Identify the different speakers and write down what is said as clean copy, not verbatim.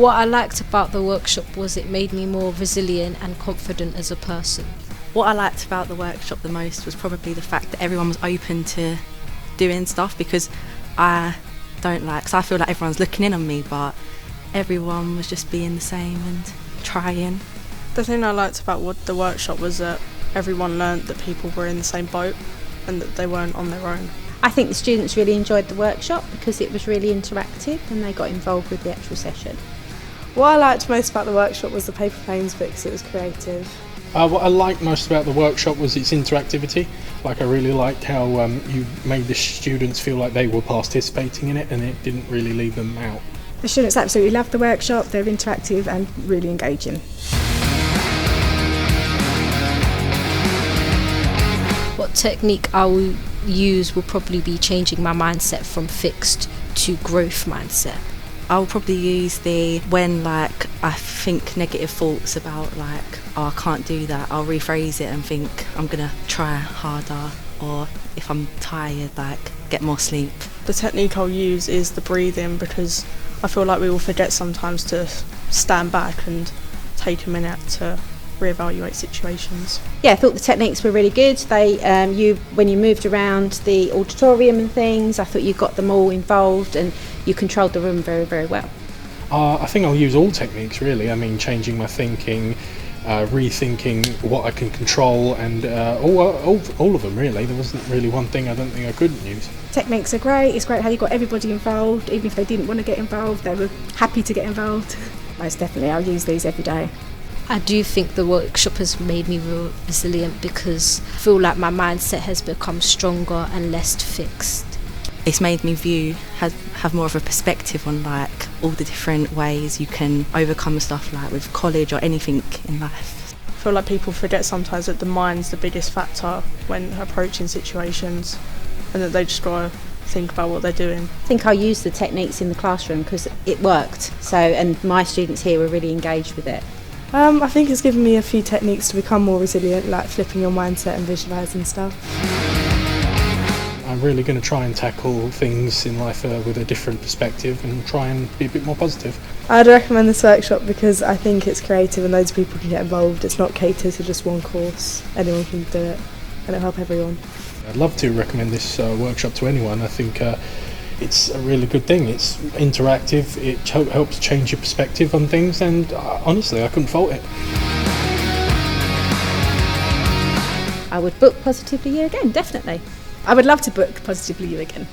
Speaker 1: What I liked about the workshop was it made me more resilient and confident as a person.
Speaker 2: What I liked about the workshop the most was probably the fact that everyone was open to doing stuff, because I don't like, so I feel like everyone's looking in on me, but everyone was just being the same and trying.
Speaker 3: The thing I liked about the workshop was that everyone learnt that people were in the same boat and that they weren't on their own.
Speaker 4: I think the students really enjoyed the workshop because it was really interactive and they got involved with the actual session.
Speaker 5: What I liked most about the workshop was the paper planes bit because it was creative.
Speaker 6: What I liked most about the workshop was its interactivity. Like, I really liked how you made the students feel like they were participating in it and it didn't really leave them out.
Speaker 5: The students absolutely loved the workshop, they're interactive and really engaging.
Speaker 1: What technique I will use will probably be changing my mindset from fixed to growth mindset.
Speaker 2: I'll probably use the when like I think negative thoughts about like, oh, I can't do that, I'll rephrase it and think I'm gonna try harder, or if I'm tired, like get more sleep.
Speaker 3: The technique I'll use is the breathing, because I feel like we all forget sometimes to stand back and take a minute to reevaluate situations.
Speaker 4: Yeah, I thought the techniques were really good. They, when you moved around the auditorium and things, I thought you got them all involved and you controlled the room very, very well.
Speaker 6: I think I'll use all techniques really. I mean, changing my thinking, rethinking what I can control, and all of them really. There wasn't really one thing I don't think I couldn't use.
Speaker 5: Techniques are great, it's great how you got everybody involved, even if they didn't want to get involved, they were happy to get involved. Most definitely, I'll use these every day.
Speaker 1: I do think the workshop has made me real resilient because I feel like my mindset has become stronger and less fixed.
Speaker 2: It's made me have more of a perspective on like all the different ways you can overcome stuff, like with college or anything in life.
Speaker 3: I feel like people forget sometimes that the mind's the biggest factor when approaching situations, and that they just got to think about what they're doing.
Speaker 4: I think I used the techniques in the classroom because it worked. So, and my students here were really engaged with it.
Speaker 5: I think it's given me a few techniques to become more resilient, like flipping your mindset and visualising stuff.
Speaker 6: I'm really going to try and tackle things in life with a different perspective and try and be a bit more positive.
Speaker 5: I'd recommend this workshop because I think it's creative and loads of people can get involved. It's not catered to just one course, anyone can do it and it'll help everyone.
Speaker 6: I'd love to recommend this workshop to anyone. I think it's a really good thing. It's interactive, it helps change your perspective on things, and honestly I couldn't fault it.
Speaker 4: I would book Positively You again, definitely.
Speaker 5: I would love to book Positively You again.